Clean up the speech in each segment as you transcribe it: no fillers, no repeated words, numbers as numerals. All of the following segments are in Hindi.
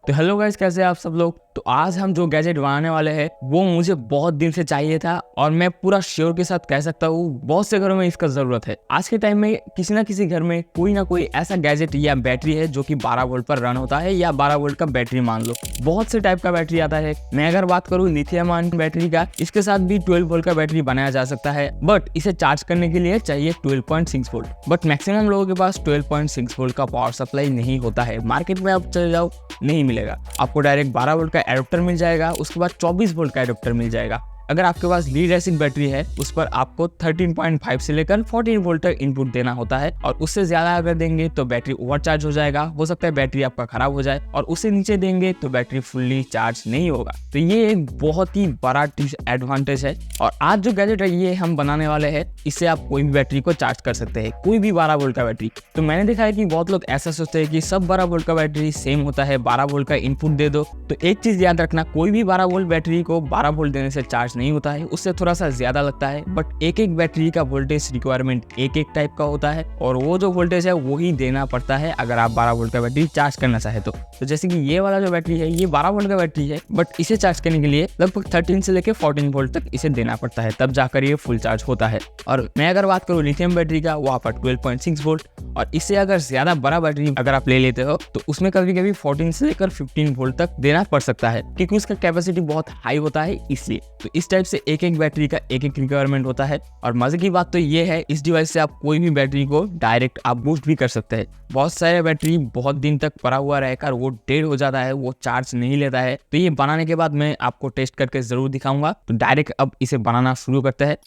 तो हेलो गाइस, कैसे हैं आप सब लोग। तो आज हम जो गैजेट बनाने वाले हैं वो मुझे बहुत दिन से चाहिए था और मैं पूरा श्योर के साथ कह सकता हूँ बहुत से घरों में इसका जरूरत है। आज के टाइम में किसी ना किसी घर में कोई ना कोई ऐसा गैजेट या बैटरी है जो कि 12 वोल्ट पर रन होता है या 12 वोल्ट का बैटरी मान लो। बहुत से टाइप का बैटरी आता है। मैं अगर बात करूँ लिथियम आयन बैटरी का, इसके साथ भी 12 वोल्ट का बैटरी बनाया जा सकता है, बट इसे चार्ज करने के लिए चाहिए 12.6 वोल्ट। बट मैक्सिमम लोगों के पास 12.6 वोल्ट का पावर सप्लाई नहीं होता है। मार्केट में आप चले जाओ, नहीं मिलेगा आपको। डायरेक्ट 12 वोल्ट का एडाप्टर मिल जाएगा, उसके बाद 24 वोल्ट का एडाप्टर मिल जाएगा। अगर आपके पास लीड एसिड बैटरी है उस पर आपको 13.5 से लेकर 14 वोल्ट तक इनपुट देना होता है, और उससे ज्यादा अगर देंगे तो बैटरी ओवरचार्ज हो जाएगा। हो सकता है बैटरी आपका खराब हो जाए, और उससे नीचे देंगे तो बैटरी फुल्ली चार्ज नहीं होगा। तो ये एक बहुत ही बड़ा एडवांटेज है। और आज जो गैजेट है ये हम बनाने वाले हैं, इससे आप कोई भी बैटरी को चार्ज कर सकते हैं, कोई भी 12 वोल्ट का बैटरी। तो मैंने देखा है कि बहुत लोग ऐसा सोचते हैं कि सब 12 वोल्ट का बैटरी सेम होता है, 12 वोल्ट का इनपुट दे दो। तो एक चीज याद रखना, कोई भी 12 वोल्ट बैटरी को 12 वोल्ट देने से चार्ज नहीं होता है, उससे थोड़ा सा ज्यादा लगता है। बट एक एक बैटरी का वोल्टेज रिक्वायरमेंट एक एक टाइप का होता है, और वो जो वोल्टेज है वो ही देना पड़ता है अगर आप 12 वोल्ट का बैटरी चार्ज करना चाहे तो जैसे कि ये वाला जो बैटरी है ये 12 वोल्ट का बैटरी है, बट इसे चार्ज करने के लिए लगभग 13 से लेकर 14 वोल्ट तक इसे देना पड़ता है, तब जाकर ये फुल चार्ज होता है। और मैं अगर बात करूँ लिथियम बैटरी का, वहाँ पर 12.6 वोल्ट, और इससे अगर ज्यादा बड़ा बैटरी अगर आप ले लेते हो तो उसमें कभी कभी 14 से लेकर 15 वोल्ट तक देना पड़ सकता है, क्योंकि उसका कैपेसिटी बहुत हाई होता है इसलिए। तो इस टाइप से एक एक बैटरी का एक एक रिक्वायरमेंट होता है। और मजे की बात तो ये है, इस डिवाइस से आप कोई भी बैटरी को डायरेक्ट आप बूस्ट भी कर सकते हैं। बहुत सारे बैटरी बहुत दिन तक पड़ा हुआ रहकर वो डेड हो जाता है, वो चार्ज नहीं लेता है। तो ये बनाने के बाद मैं आपको टेस्ट करके जरूर दिखाऊंगा। तो डायरेक्ट अब इसे बनाना शुरू करते हैं।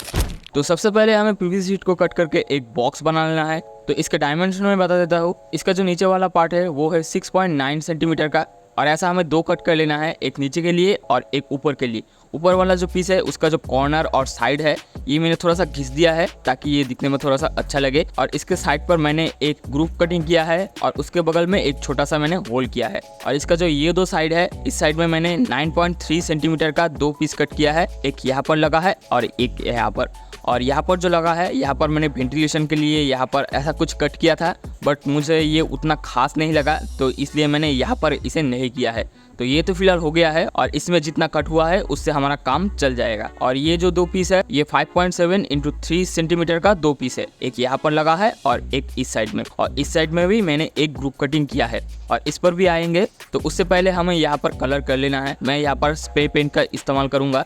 तो सबसे पहले हमें पीवीसी शीट को कट करके एक बॉक्स बना लेना है। तो इसके डायमेंशन में बता देता हूँ। इसका जो नीचे वाला पार्ट है वो है 6.9 सेंटीमीटर का, और ऐसा हमें दो कट कर लेना है, एक नीचे के लिए और एक ऊपर के लिए। ऊपर वाला जो पीस है उसका जो कॉर्नर और साइड है ये मैंने थोड़ा सा घिस दिया है ताकि ये दिखने में थोड़ा सा अच्छा लगे। और इसके साइड पर मैंने एक ग्रुप कटिंग किया है, और उसके बगल में एक छोटा सा मैंने होल किया है। और इसका जो ये दो साइड है, इस साइड में मैंने 9.3 सेंटीमीटर का दो पीस कट किया है, एक यहाँ पर लगा है और एक यहाँ पर। और यहाँ पर जो लगा है, यहाँ पर मैंने वेंटिलेशन के लिए यहाँ पर ऐसा कुछ कट किया था, बट मुझे ये उतना खास नहीं लगा, तो इसलिए मैंने यहाँ पर इसे नहीं किया है। तो ये तो फिलहाल हो गया है, और इसमें जितना कट हुआ है उससे हमारा काम चल जाएगा। और ये जो दो पीस है ये 5.7 इंटू 3 सेंटीमीटर का दो पीस है, एक यहाँ पर लगा है और एक इस साइड में। और इस साइड में भी मैंने एक ग्रुप कटिंग किया है, और इस पर भी आएंगे। तो उससे पहले हमें यहाँ पर कलर कर लेना है। मैं यहाँ पर स्प्रे पेंट का इस्तेमाल करूंगा।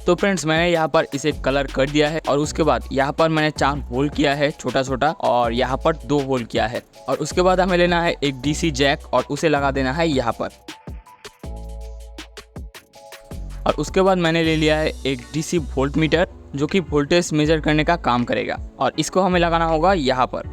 तो फ्रेंड्स, मैंने यहाँ पर इसे कलर कर दिया है, और उसके बाद यहाँ पर मैंने 4 होल किया है छोटा छोटा, और यहाँ पर 2 होल किया है। और उसके बाद हमें लेना है एक डीसी जैक, और उसे लगा देना है यहाँ पर। और उसके बाद मैंने ले लिया है एक डीसी वोल्ट मीटर, जो कि वोल्टेज मेजर करने का काम करेगा, और इसको हमें लगाना होगा यहाँ पर।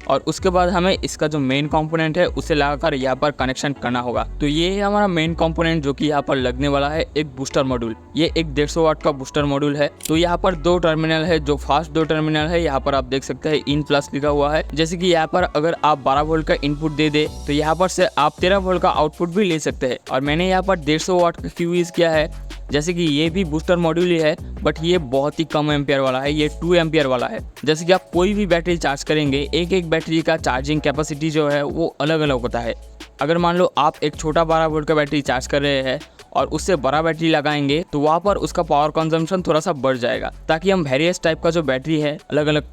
और उसके बाद हमें इसका जो मेन कंपोनेंट है उसे लगाकर यहाँ पर कनेक्शन करना होगा। तो ये है हमारा मेन कंपोनेंट जो कि यहाँ पर लगने वाला है, एक बूस्टर मॉड्यूल। ये एक 150 वाट का बूस्टर मॉड्यूल है। तो यहाँ पर दो टर्मिनल है, जो फास्ट दो टर्मिनल है यहाँ पर आप देख सकते हैं इन प्लस लिखा हुआ है। जैसे कि यहाँ पर अगर आप 12 वोल्ट का इनपुट दे दे तो यहाँ पर से आप 13 वोल्ट का आउटपुट भी ले सकते हैं। और मैंने यहाँ पर 150 वाट का क्यू यूज किया है। जैसे कि ये भी बूस्टर मॉड्यूल ही है, बट ये बहुत ही कम एम्पियर वाला है, ये 2 एम्पियर वाला है। जैसे कि आप कोई भी बैटरी चार्ज करेंगे, एक एक बैटरी का चार्जिंग कैपेसिटी जो है वो अलग अलग होता है। अगर मान लो आप एक छोटा 12 वोल्ट का बैटरी चार्ज कर रहे हैं और उससे बड़ा बैटरी लगाएंगे तो वहाँ पर उसका पावर कंजम्पशन थोड़ा सा बढ़ जाएगा। ताकि हम वेरियस टाइप का जो बैटरी है, अलग अलग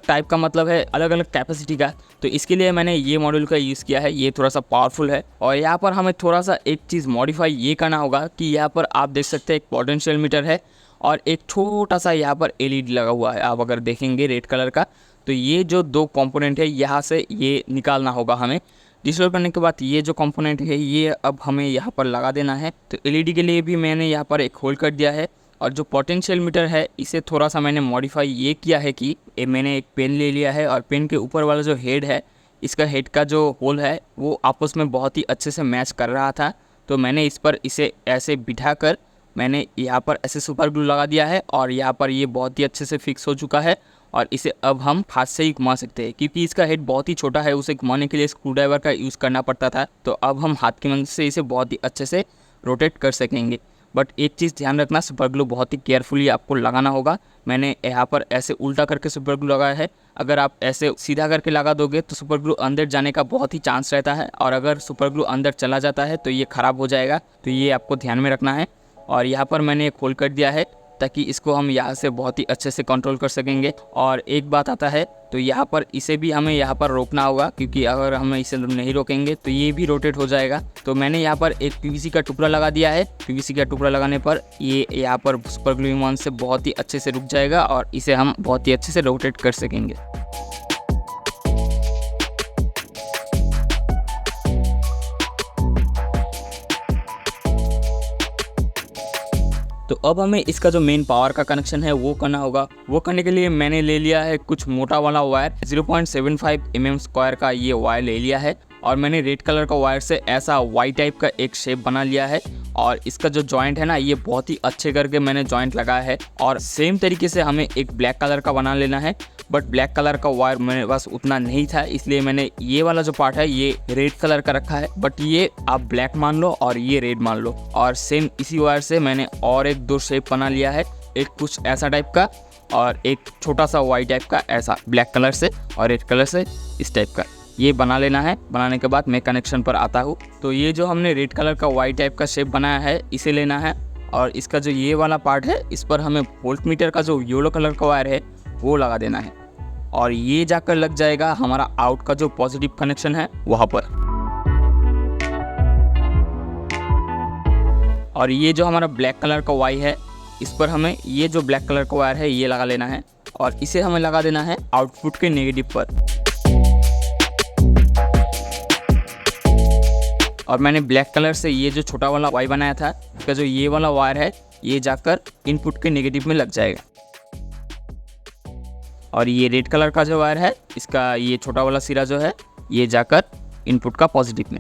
टाइप का मतलब है अलग अलग कैपेसिटी का, तो इसके लिए मैंने ये मॉड्यूल का यूज़ किया है। ये थोड़ा सा पावरफुल है। और यहाँ पर हमें थोड़ा सा एक चीज़ मॉडिफाई ये करना होगा कि यहाँ पर आप देख सकते हैं एक पोटेंशियल मीटर है, और एक छोटा सा यहाँ पर एलईडी लगा हुआ है। आप अगर देखेंगे रेड कलर का, तो ये जो दो कंपोनेंट है यहाँ से ये निकालना होगा हमें। डिसोल्व करने के बाद ये जो कंपोनेंट है ये अब हमें यहाँ पर लगा देना है। तो एलईडी के लिए भी मैंने यहाँ पर एक होल कर दिया है। और जो पोटेंशियल मीटर है इसे थोड़ा सा मैंने मॉडिफाई ये किया है कि मैंने एक पेन ले लिया है, और पेन के ऊपर वाला जो हेड है, इसका हेड का जो होल है वो आपस में बहुत ही अच्छे से मैच कर रहा था। तो मैंने इस पर इसे ऐसे बिठा कर मैंने यहाँ पर ऐसे सुपर ग्लू लगा दिया है, और यहाँ पर ये बहुत ही अच्छे से फिक्स हो चुका है। और इसे अब हम हाथ से ही घुमा सकते हैं, क्योंकि इसका हेड बहुत ही छोटा है, उसे घुमाने के लिए स्क्रू ड्राइवर का यूज़ करना पड़ता था। तो अब हम हाथ की मदद से इसे बहुत ही अच्छे से रोटेट कर सकेंगे। बट एक चीज़ ध्यान रखना, सुपर ग्लू बहुत ही केयरफुली आपको लगाना होगा। मैंने यहाँ पर ऐसे उल्टा करके सुपर ग्लू लगाया है। अगर आप ऐसे सीधा करके लगा दोगे तो सुपर ग्लू अंदर जाने का बहुत ही चांस रहता है, और अगर सुपर ग्लू अंदर चला जाता है तो ये ख़राब हो जाएगा। तो ये आपको ध्यान में रखना है। और यहाँ पर मैंने एक होल कर दिया है ताकि इसको हम यहाँ से बहुत ही अच्छे से कंट्रोल कर सकेंगे। और एक बात आता है, तो यहाँ पर इसे भी हमें यहाँ पर रोकना होगा, क्योंकि अगर हम इसे नहीं रोकेंगे तो ये भी रोटेट हो जाएगा। तो मैंने यहाँ पर एक पीवीसी का टुकड़ा लगा दिया है। पीवीसी का टुकड़ा लगाने पर ये यहाँ पर सुपर ग्लू इन से बहुत ही अच्छे से रुक जाएगा और इसे हम बहुत ही अच्छे से रोटेट कर सकेंगे। तो अब हमें इसका जो मेन पावर का कनेक्शन है वो करना होगा। वो करने के लिए मैंने ले लिया है कुछ मोटा वाला वायर, 0.75 mm स्क्वायर का ये वायर ले लिया है। और मैंने रेड कलर का वायर से ऐसा वाई टाइप का एक शेप बना लिया है। और इसका जो जॉइंट है ना, ये बहुत ही अच्छे करके मैंने जॉइंट लगाया है। और सेम तरीके से हमें एक ब्लैक कलर का बना लेना है, बट ब्लैक कलर का वायर मेरे पास उतना नहीं था, इसलिए मैंने ये वाला जो पार्ट है ये रेड कलर का रखा है। बट ये आप ब्लैक मान लो और ये रेड मान लो। और सेम इसी वायर से मैंने और एक दो शेप बना लिया है, एक कुछ ऐसा टाइप का और एक छोटा सा वाइट टाइप का, ऐसा ब्लैक कलर से और रेड कलर से इस टाइप का। ये बना लेना है। बनाने के बाद मैं कनेक्शन पर आता हूँ। तो ये जो हमने रेड कलर का वाइट टाइप का शेप बनाया है इसे लेना है, और इसका जो ये वाला पार्ट है इस पर हमें वोल्ट मीटर का जो येलो कलर का वायर है वो लगा देना है। और ये जाकर लग जाएगा हमारा आउट का जो पॉजिटिव कनेक्शन है वहाँ पर। और ये जो हमारा ब्लैक कलर का वाई है इस पर हमें ये जो ब्लैक कलर का वायर है ये लगा लेना है, और इसे हमें लगा देना है आउटपुट के नेगेटिव पर। और मैंने ब्लैक कलर से ये जो छोटा वाला वाई बनाया था, इसका जो ये वाला वायर है ये जाकर इनपुट के नेगेटिव में लग जाएगा। और ये रेड कलर का जो वायर है इसका ये छोटा वाला सिरा जो है ये जाकर इनपुट का पॉजिटिव में।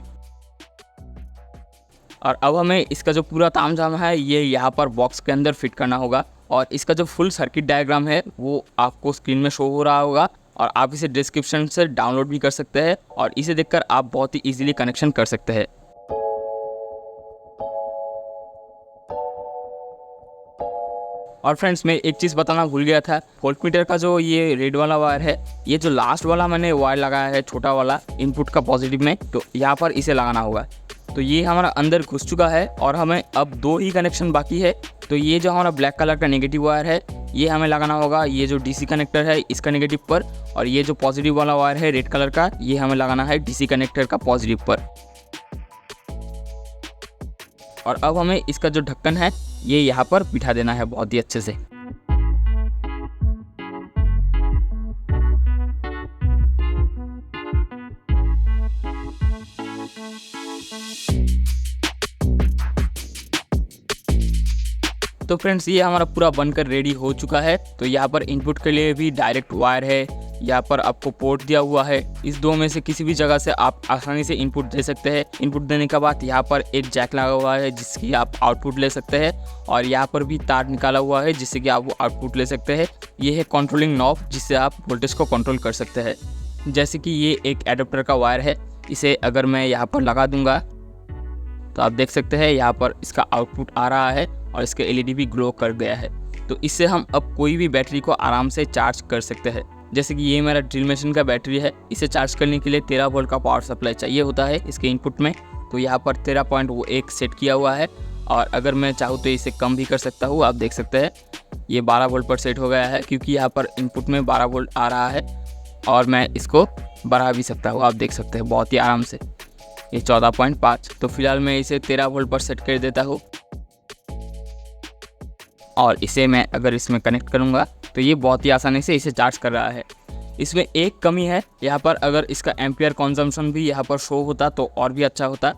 और अब हमें इसका जो पूरा तामझाम है ये यहाँ पर बॉक्स के अंदर फिट करना होगा। और इसका जो फुल सर्किट डायग्राम है वो आपको स्क्रीन में शो हो रहा होगा, और आप इसे डिस्क्रिप्शन से डाउनलोड भी कर सकते हैं, और इसे देखकर आप बहुत ही इजीली कनेक्शन कर सकते हैं। और फ्रेंड्स, मैं एक चीज़ बताना भूल गया था, वोल्ट मीटर का जो ये रेड वाला वायर है, ये जो लास्ट वाला मैंने वायर लगाया है छोटा वाला इनपुट का पॉजिटिव में, तो यहाँ पर इसे लगाना होगा। तो ये हमारा अंदर घुस चुका है और हमें अब दो ही कनेक्शन बाकी है। तो ये जो हमारा ब्लैक कलर का नेगेटिव वायर है ये हमें लगाना होगा ये जो डीसी कनेक्टर है इसका नेगेटिव पर, और ये जो पॉजिटिव वाला वायर है रेड कलर का ये हमें लगाना है डीसी कनेक्टर का पॉजिटिव पर। और अब हमें इसका जो ढक्कन है ये यहाँ पर बिठा देना है बहुत ही अच्छे से। तो फ्रेंड्स, ये हमारा पूरा बनकर रेडी हो चुका है। तो यहाँ पर इनपुट के लिए भी डायरेक्ट वायर है, यहाँ पर आपको पोर्ट दिया हुआ है। इस दो में से किसी भी जगह से आप आसानी से इनपुट दे सकते हैं। इनपुट देने के बाद यहाँ पर एक जैक लगा हुआ है जिसकी आप आउटपुट ले सकते हैं, और यहाँ पर भी तार निकाला हुआ है जिससे कि आप वो आउटपुट ले सकते हैं। ये है कंट्रोलिंग नॉब जिससे आप वोल्टेज को कंट्रोल कर सकते हैं। जैसे कि ये एक एडाप्टर का वायर है, इसे अगर मैं यहाँ पर लगा दूंगा तो आप देख सकते हैं यहाँ पर इसका आउटपुट आ रहा है और इसके एलईडी भी ग्लो कर गया है। तो इससे हम अब कोई भी बैटरी को आराम से चार्ज कर सकते हैं। जैसे कि ये मेरा ड्रिल मशीन का बैटरी है, इसे चार्ज करने के लिए 13 वोल्ट का पावर सप्लाई चाहिए होता है इसके इनपुट में। तो यहाँ पर 13.1 सेट किया हुआ है, और अगर मैं चाहूँ तो इसे कम भी कर सकता हूँ। आप देख सकते हैं ये 12 वोल्ट पर सेट हो गया है, क्योंकि यहाँ पर इनपुट में 12 वोल्ट आ रहा है, और मैं इसको बढ़ा भी सकता हूँ। आप देख सकते हैं बहुत ही आराम से ये 14.5। तो फिलहाल मैं इसे 13 वोल्ट पर सेट कर देता हूँ, और इसे मैं अगर इसमें कनेक्ट करूँगा तो ये बहुत ही आसानी से इसे चार्ज कर रहा है। इसमें एक कमी है यहाँ पर, अगर इसका एम्पियर कंजम्पशन भी यहाँ पर शो होता तो और भी अच्छा होता।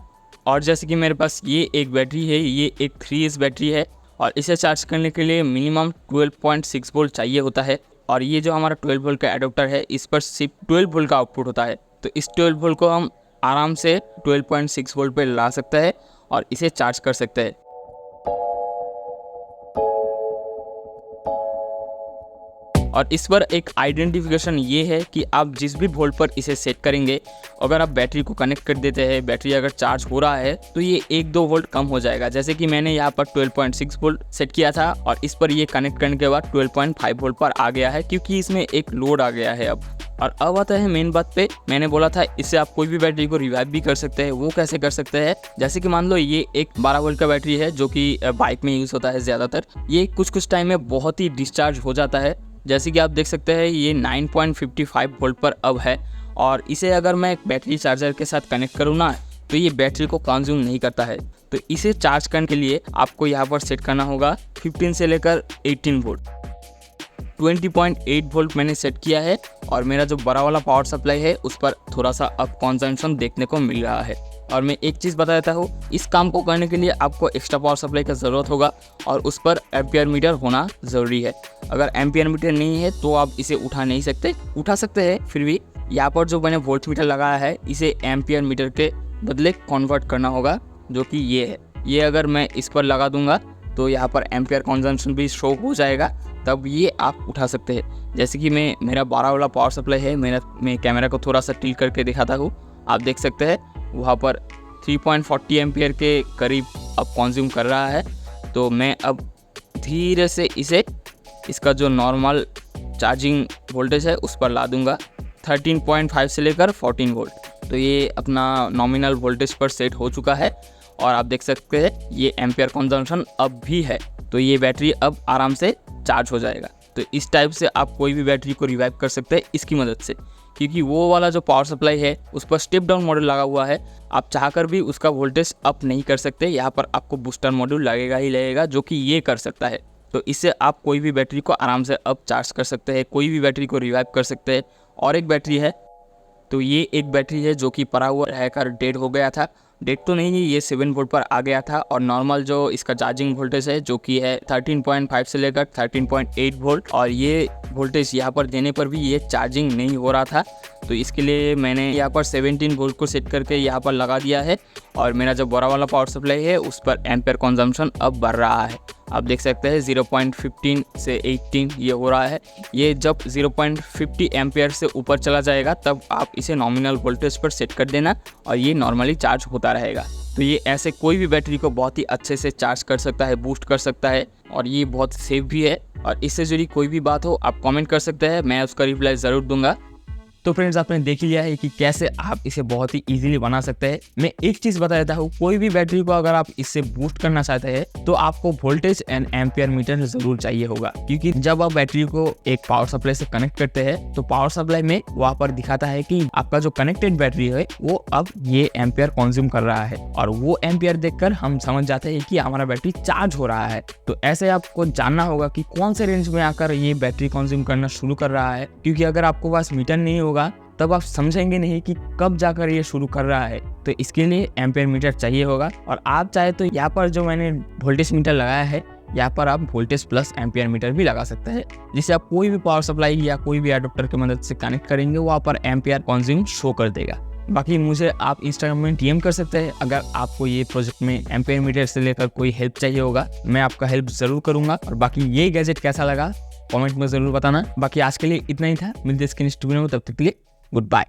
और जैसे कि मेरे पास ये एक बैटरी है, ये एक 3S बैटरी है, और इसे चार्ज करने के लिए मिनिमम 12.6 वोल्ट चाहिए होता है। और ये जो हमारा 12 वोल्ट का एडाप्टर है इस पर सिर्फ 12 वोल्ट का आउटपुट होता है। तो इस 12 वोल्ट को हम आराम से 12.6 वोल्ट पर ला सकते हैं और इसे चार्ज कर सकते हैं। और इस पर एक आइडेंटिफिकेशन ये है कि आप जिस भी वोल्ट पर इसे सेट करेंगे, अगर आप बैटरी को कनेक्ट कर देते हैं, बैटरी अगर चार्ज हो रहा है तो ये 1-2 वोल्ट कम हो जाएगा। जैसे कि मैंने यहाँ पर 12.6 वोल्ट सेट किया था और इस पर ये कनेक्ट करने के बाद 12.5 वोल्ट पर आ गया है, क्योंकि इसमें एक लोड आ गया है अब। और अब आता है मेन बात पे। मैंने बोला था इससे आप कोई भी बैटरी को रिवाइव भी कर सकते हैं। वो कैसे कर सकते हैं? जैसे कि मान लो ये एक 12 वोल्ट का बैटरी है जो कि बाइक में यूज़ होता है ज़्यादातर। ये कुछ टाइम में बहुत ही डिस्चार्ज हो जाता है। जैसे कि आप देख सकते हैं ये 9.55 वोल्ट पर अब है, और इसे अगर मैं बैटरी चार्जर के साथ कनेक्ट करूँ ना तो ये बैटरी को कंज्यूम नहीं करता है। तो इसे चार्ज करने के लिए आपको यहाँ पर सेट करना होगा 15 से लेकर 18 वोल्ट। 20.8 वोल्ट मैंने सेट किया है और मेरा जो बड़ा वाला पावर सप्लाई है उस पर थोड़ा सा अब कंजम्पशन देखने को मिल रहा है। और मैं एक चीज़ बता देता हूँ, इस काम को करने के लिए आपको एक्स्ट्रा पावर सप्लाई का ज़रूरत होगा और उस पर एम्पियर मीटर होना ज़रूरी है। अगर एम्पियर मीटर नहीं है तो आप इसे उठा नहीं सकते। उठा सकते हैं फिर भी यहाँ पर जो मैंने वोल्ट मीटर लगाया है इसे एम्पियर मीटर के बदले कन्वर्ट करना होगा, जो कि ये है। ये अगर मैं इस पर लगा दूंगा तो यहाँ पर एम्पियर कंजम्पशन भी शो हो जाएगा, तब ये आप उठा सकते हैं। जैसे कि मेरा 12 वाला पावर सप्लाई है, मैं कैमरा को थोड़ा सा टिल्ट करके दिखाता हूँ। आप देख सकते हैं वहाँ पर 3.40 एम्पियर के करीब अब कंज्यूम कर रहा है। तो मैं अब धीरे से इसका जो नॉर्मल चार्जिंग वोल्टेज है उस पर ला दूंगा 13.5 से लेकर 14 वोल्ट। तो ये अपना नॉमिनल वोल्टेज पर सेट हो चुका है और आप देख सकते हैं ये एम्पियर कंजम्पशन अब भी है। तो ये बैटरी अब आराम से चार्ज हो जाएगा। तो इस टाइप से आप कोई भी बैटरी को रिवाइव कर सकते हैं इसकी मदद से, क्योंकि वो वाला जो पावर सप्लाई है उस पर स्टेप डाउन मॉड्यूल लगा हुआ है। आप चाहकर भी उसका वोल्टेज अप नहीं कर सकते। यहाँ पर आपको बूस्टर मॉड्यूल लगेगा ही लगेगा, जो कि ये कर सकता है। तो इससे आप कोई भी बैटरी को आराम से अप चार्ज कर सकते हैं, कोई भी बैटरी को रिवाइव कर सकते हैं। और एक बैटरी है, तो ये एक बैटरी है जो कि पड़ा हुआ रहकर डेड हो गया था। डेड तो नहीं है, ये 7 वोल्ट पर आ गया था और नॉर्मल जो इसका चार्जिंग वोल्टेज है जो कि है 13.5 से लेकर 13.8 वोल्ट, और ये वोल्टेज यहाँ पर देने पर भी ये चार्जिंग नहीं हो रहा था। तो इसके लिए मैंने यहाँ पर 17 वोल्ट को सेट करके यहाँ पर लगा दिया है और मेरा जो बड़ा वाला पावर सप्लाई है उस पर एम्पियर कंजम्पशन अब बढ़ रहा है। आप देख सकते हैं 0.15 से 18 ये हो रहा है। ये जब 0.50 एम्पियर से ऊपर चला जाएगा तब आप इसे नॉमिनल वोल्टेज पर सेट कर देना और ये नॉर्मली चार्ज होता रहेगा। तो ये ऐसे कोई भी बैटरी को बहुत ही अच्छे से चार्ज कर सकता है, बूस्ट कर सकता है, और ये बहुत सेफ भी है। और इससे जुड़ी कोई भी बात हो आप कमेंट कर सकते हैं, मैं उसका रिप्लाई ज़रूर दूंगा। तो फ्रेंड्स, आपने देख लिया है कि कैसे आप इसे बहुत ही इजीली बना सकते हैं। मैं एक चीज़ बता देता हूँ, कोई भी बैटरी को अगर आप इससे बूस्ट करना चाहते हैं तो आपको वोल्टेज एंड एम्पियर मीटर जरूर चाहिए होगा, क्योंकि जब आप बैटरी को एक पावर सप्लाई से कनेक्ट करते हैं तो पावर सप्लाई में वहाँ पर दिखाता है कि आपका जो कनेक्टेड बैटरी है वो अब ये एम्पियर कंज्यूम कर रहा है, और वो एम्पियर देखकर हम समझ जाते हैं कि हमारा बैटरी चार्ज हो रहा है। तो ऐसे आपको जानना होगा कि कौन से रेंज में आकर ये बैटरी कंज्यूम करना शुरू कर रहा है, क्योंकि अगर आपको पास मीटर नहीं होगा तब आप समझेंगे नहीं कि कब जाकर ये शुरू कर रहा है। तो इसके लिए एम्पियर मीटर चाहिए होगा, और आप चाहे तो यहाँ पर जो मैंने वोल्टेज मीटर लगाया है यहाँ पर आप वोल्टेज प्लस एम्पियर मीटर भी लगा सकते हैं, जिससे आप कोई भी पावर सप्लाई या कोई भी एडाप्टर की मदद से कनेक्ट करेंगे वहाँ पर एम्पियर कंज्यूम शो कर देगा। बाकी मुझे आप इंस्टाग्राम में डीएम कर सकते हैं अगर आपको ये प्रोजेक्ट में एम्पियर मीटर से लेकर कोई हेल्प चाहिए होगा, मैं आपका हेल्प जरूर करूंगा। और बाकी ये गैजेट कैसा लगा कमेंट में जरूर बताना। बाकी आज के लिए इतना ही था, मिलते हैं इसके नेक्स्ट वीडियो में, तब तक के लिए गुड बाय।